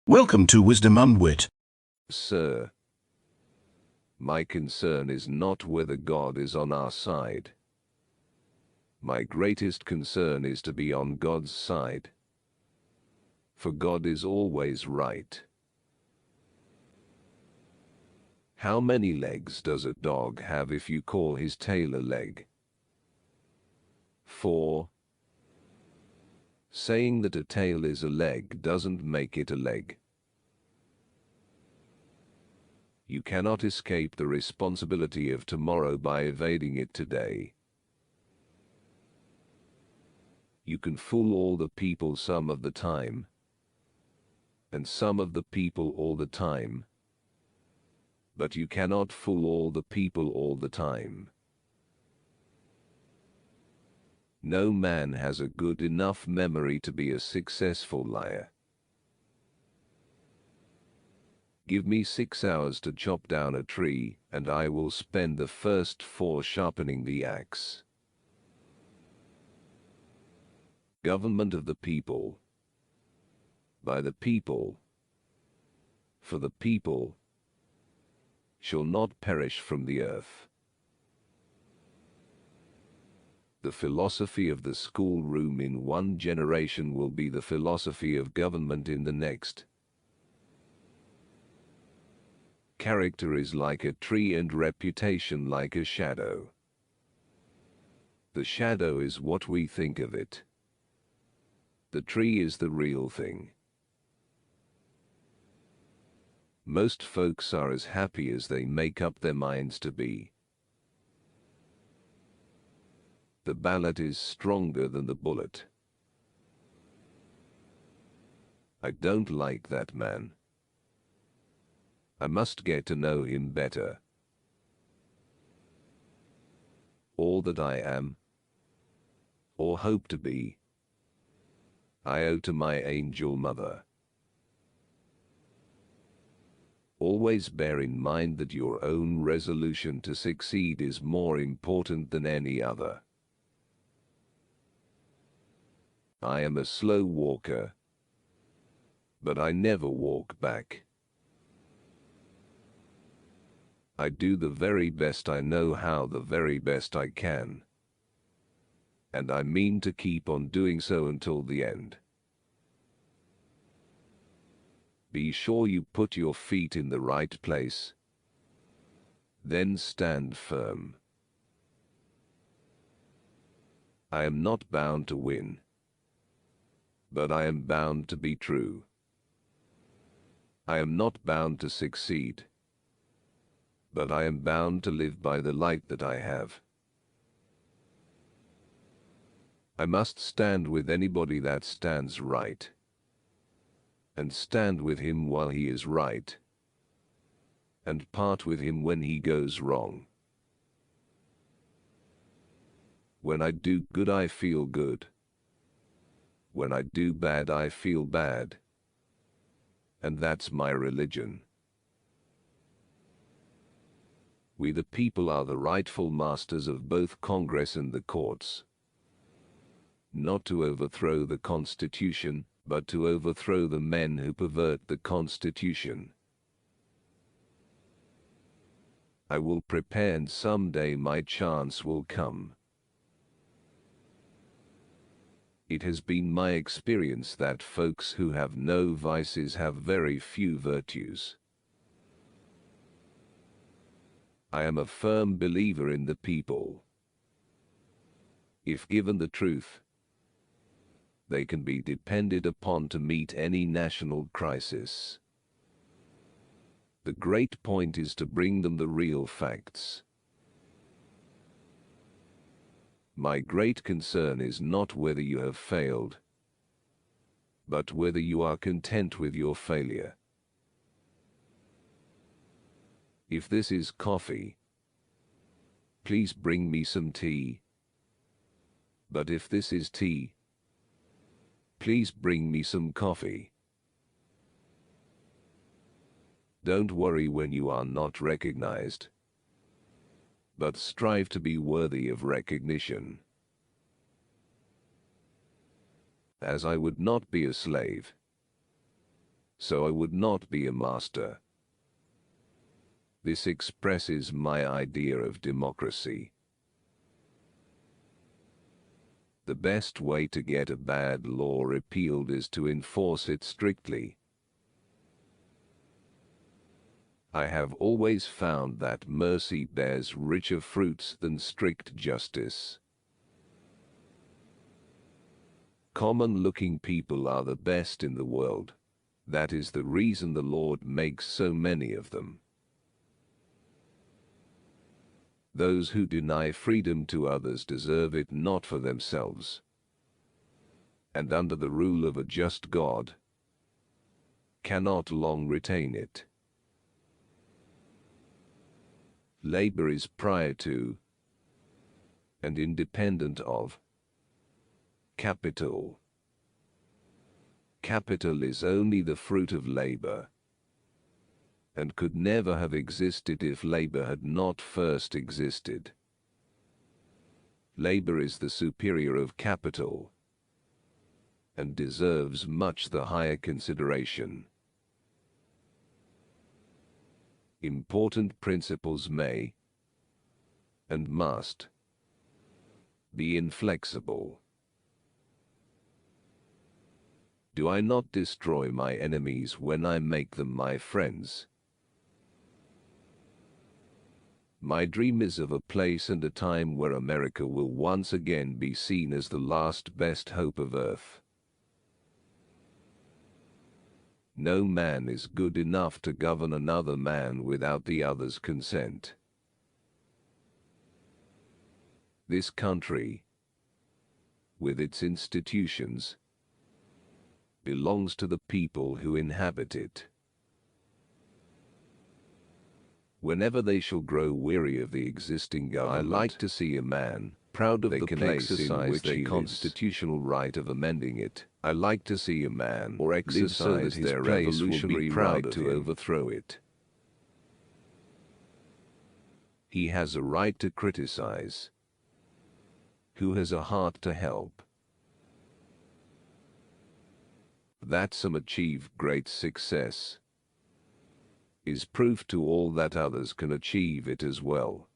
Welcome to Wisdom and Wit. Sir, my concern is not whether God is on our side. My greatest concern is to be on God's side. For God is always right. How many legs does a dog have if you call his tail a leg? 4. Saying that a tail is a leg doesn't make it a leg. You cannot escape the responsibility of tomorrow by evading it today. You can fool all the people some of the time, and some of the people all the time, but you cannot fool all the people all the time. No man has a good enough memory to be a successful liar. Give me 6 hours to chop down a tree, and I will spend the first 4 sharpening the axe. Government of the people, by the people, for the people, shall not perish from the earth. The philosophy of the schoolroom in one generation will be the philosophy of government in the next. Character is like a tree and reputation like a shadow. The shadow is what we think of it. The tree is the real thing. Most folks are as happy as they make up their minds to be. The ballot is stronger than the bullet. I don't like that man. I must get to know him better. All that I am, or hope to be, I owe to my angel mother. Always bear in mind that your own resolution to succeed is more important than any other. I am a slow walker, but I never walk back. I do the very best I know how, the very best I can. And I mean to keep on doing so until the end. Be sure you put your feet in the right place. Then stand firm. I am not bound to win, but I am bound to be true. I am not bound to succeed, but I am bound to live by the light that I have. I must stand with anybody that stands right, and stand with him while he is right, and part with him when he goes wrong. When I do good, I feel good. When I do bad, I feel bad. And that's my religion. We the people are the rightful masters of both Congress and the courts. Not to overthrow the Constitution, but to overthrow the men who pervert the Constitution. I will prepare, and someday my chance will come. It has been my experience that folks who have no vices have very few virtues. I am a firm believer in the people. If given the truth, they can be depended upon to meet any national crisis. The great point is to bring them the real facts. My great concern is not whether you have failed, but whether you are content with your failure. If this is coffee, please bring me some tea. But if this is tea, please bring me some coffee. Don't worry when you are not recognized, but strive to be worthy of recognition. As I would not be a slave, so I would not be a master. This expresses my idea of democracy. The best way to get a bad law repealed is to enforce it strictly. I have always found that mercy bears richer fruits than strict justice. Common-looking people are the best in the world. That is the reason the Lord makes so many of them. Those who deny freedom to others deserve it not for themselves. And under the rule of a just God, cannot long retain it. Labor is prior to and independent of capital. Capital is only the fruit of labor, and could never have existed if labor had not first existed. Labor is the superior of capital, and deserves much the higher consideration. Important principles may, and must, be inflexible. Do I not destroy my enemies when I make them my friends? My dream is of a place and a time where America will once again be seen as the last best hope of earth. No man is good enough to govern another man without the other's consent. This country, with its institutions, belongs to the people who inhabit it. Whenever they shall grow weary of the existing government, I like to see a man proud of the place in which he constitutional right of amending it. I like to see a man or exercise so that his revolutionary right to overthrow it. He has a right to criticize. Who has a heart to help? That some achieve great success is proof to all that others can achieve it as well.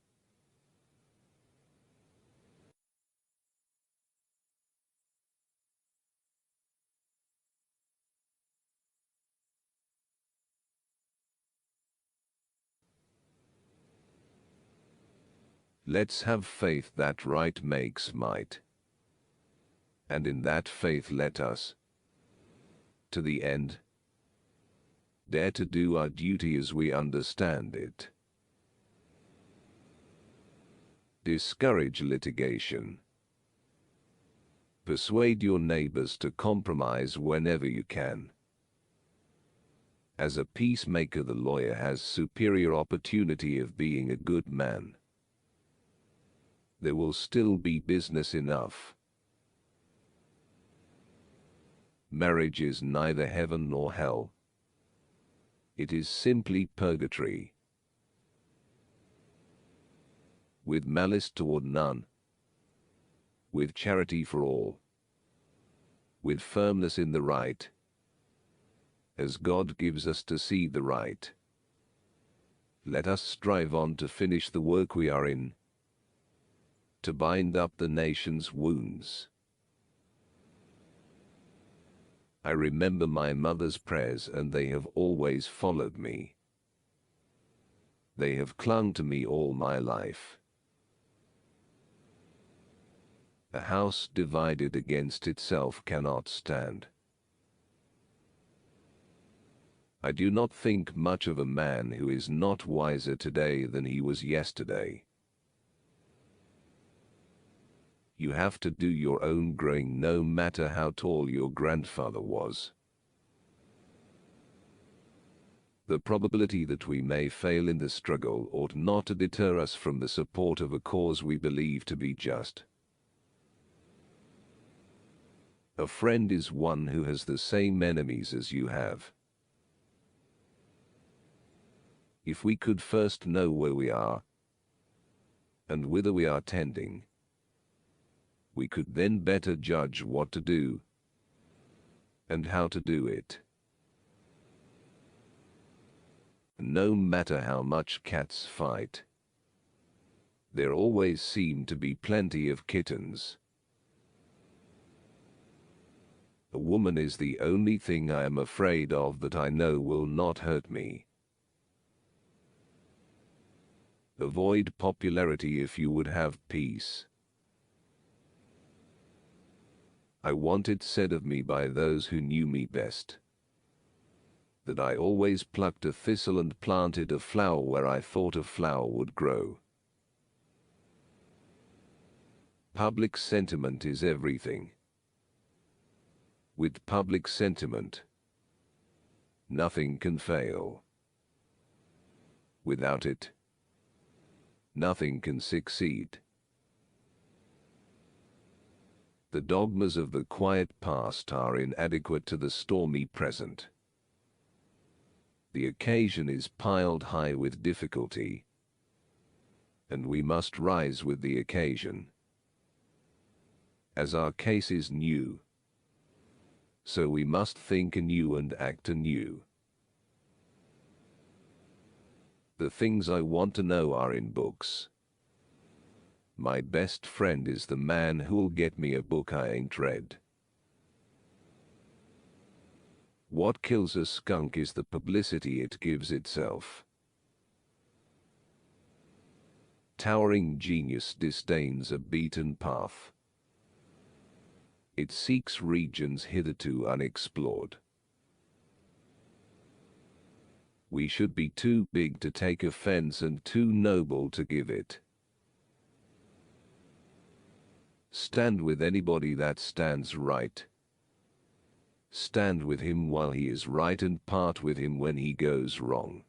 Let's have faith that right makes might, and in that faith let us, to the end, dare to do our duty as we understand it. Discourage litigation. Persuade your neighbors to compromise whenever you can. As a peacemaker, the lawyer has superior opportunity of being a good man. There will still be business enough. Marriage is neither heaven nor hell. It is simply purgatory. With malice toward none, with charity for all, with firmness in the right, as God gives us to see the right. Let us strive on to finish the work we are in, to bind up the nation's wounds. I remember my mother's prayers, and they have always followed me. They have clung to me all my life. A house divided against itself cannot stand. I do not think much of a man who is not wiser today than he was yesterday. You have to do your own growing, no matter how tall your grandfather was. The probability that we may fail in the struggle ought not to deter us from the support of a cause we believe to be just. A friend is one who has the same enemies as you have. If we could first know where we are, and whither we are tending, we could then better judge what to do, and how to do it. No matter how much cats fight, there always seem to be plenty of kittens. A woman is the only thing I am afraid of that I know will not hurt me. Avoid popularity if you would have peace. I want it said of me by those who knew me best, that I always plucked a thistle and planted a flower where I thought a flower would grow. Public sentiment is everything. With public sentiment, nothing can fail. Without it, nothing can succeed. The dogmas of the quiet past are inadequate to the stormy present. The occasion is piled high with difficulty, and we must rise with the occasion. As our case is new, so we must think anew and act anew. The things I want to know are in books. My best friend is the man who'll get me a book I ain't read. What kills a skunk is the publicity it gives itself. Towering genius disdains a beaten path. It seeks regions hitherto unexplored. We should be too big to take offense and too noble to give it. Stand with anybody that stands right. Stand with him while he is right and part with him when he goes wrong.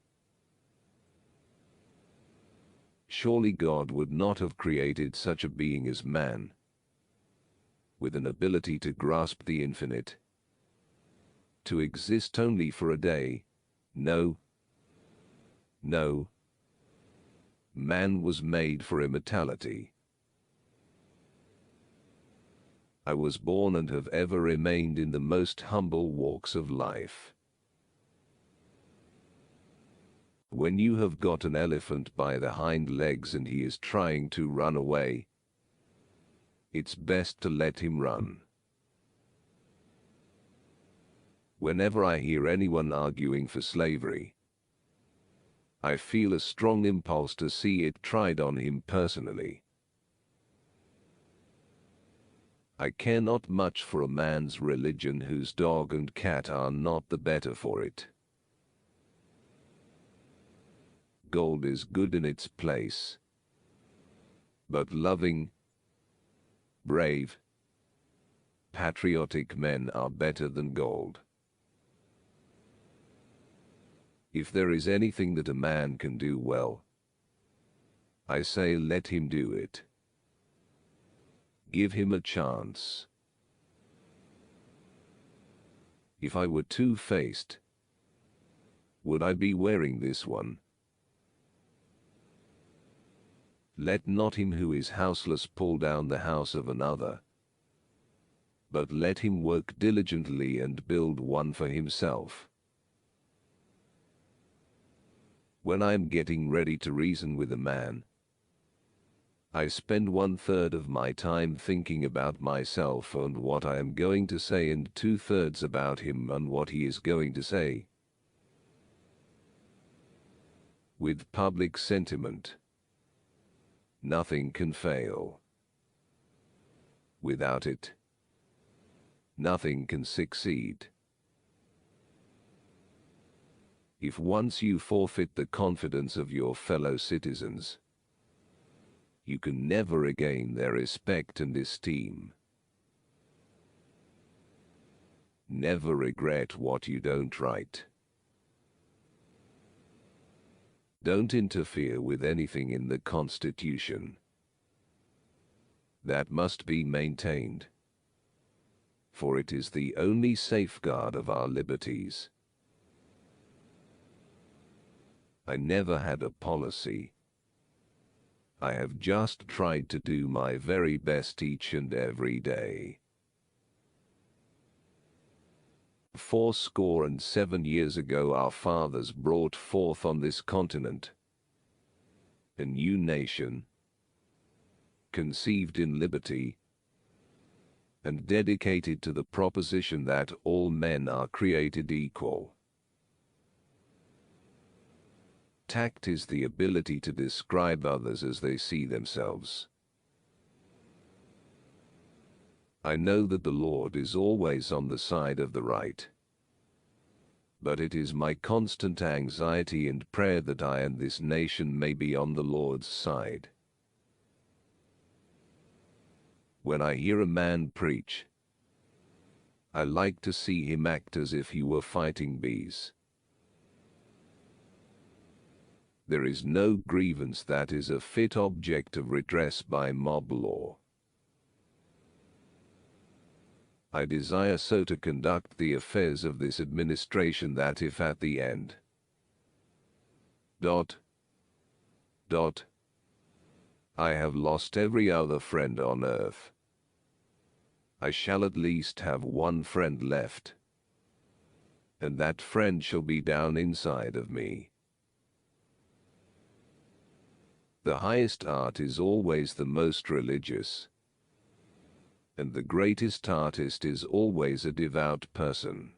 Surely God would not have created such a being as man, with an ability to grasp the infinite, to exist only for a day. No. No. Man was made for immortality. I was born and have ever remained in the most humble walks of life. When you have got an elephant by the hind legs and he is trying to run away, it's best to let him run. Whenever I hear anyone arguing for slavery, I feel a strong impulse to see it tried on him personally. I care not much for a man's religion whose dog and cat are not the better for it. Gold is good in its place, but loving, brave, patriotic men are better than gold. If there is anything that a man can do well, I say let him do it. Give him a chance. If I were two-faced, would I be wearing this one? Let not him who is houseless pull down the house of another, but let him work diligently and build one for himself. When I am getting ready to reason with a man, I spend 1/3 of my time thinking about myself and what I am going to say, and 2/3 about him and what he is going to say. With public sentiment, nothing can fail. Without it, nothing can succeed. If once you forfeit the confidence of your fellow citizens, you can never regain their respect and esteem. Never regret what you don't write. Don't interfere with anything in the Constitution. That must be maintained, for it is the only safeguard of our liberties. I never had a policy. I have just tried to do my very best each and every day. "Fourscore and 7 years ago our fathers brought forth on this continent a new nation, conceived in liberty, and dedicated to the proposition that all men are created equal. Tact is the ability to describe others as they see themselves. I know that the Lord is always on the side of the right, but it is my constant anxiety and prayer that I and this nation may be on the Lord's side. When I hear a man preach, I like to see him act as if he were fighting bees. There is no grievance that is a fit object of redress by mob law. I desire so to conduct the affairs of this administration that if at the end I have lost every other friend on earth, I shall at least have one friend left, and that friend shall be down inside of me. The highest art is always the most religious, and the greatest artist is always a devout person.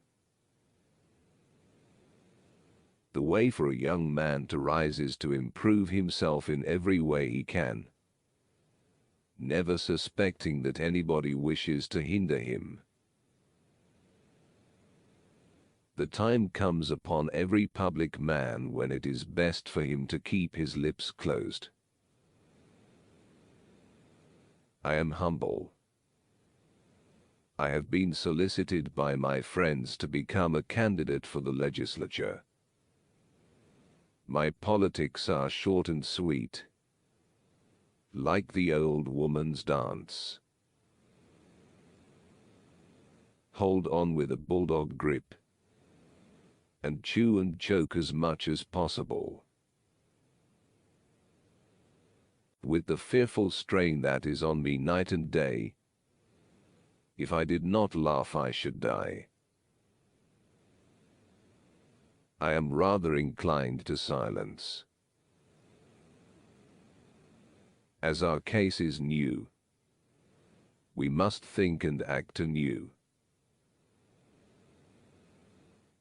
The way for a young man to rise is to improve himself in every way he can, never suspecting that anybody wishes to hinder him. The time comes upon every public man when it is best for him to keep his lips closed. I am humble. I have been solicited by my friends to become a candidate for the legislature. My politics are short and sweet, like the old woman's dance. Hold on with a bulldog grip, and chew and choke as much as possible. With the fearful strain that is on me night and day, if I did not laugh I should die. I am rather inclined to silence. As our case is new, we must think and act anew.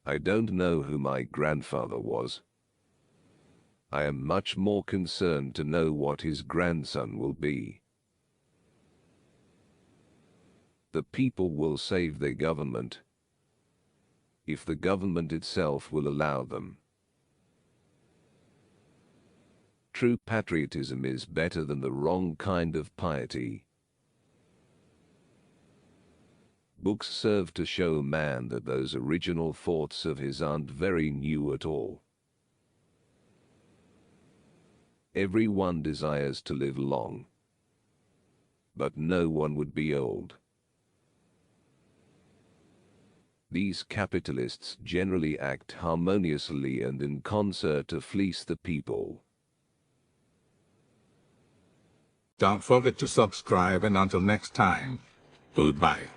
I don't know who my grandfather was. I am much more concerned to know what his grandson will be. The people will save their government, if the government itself will allow them. True patriotism is better than the wrong kind of piety. Books serve to show man that those original thoughts of his aren't very new at all. Every one desires to live long, but no one would be old. These capitalists generally act harmoniously and in concert to fleece the people. Don't forget to subscribe, and until next time, goodbye.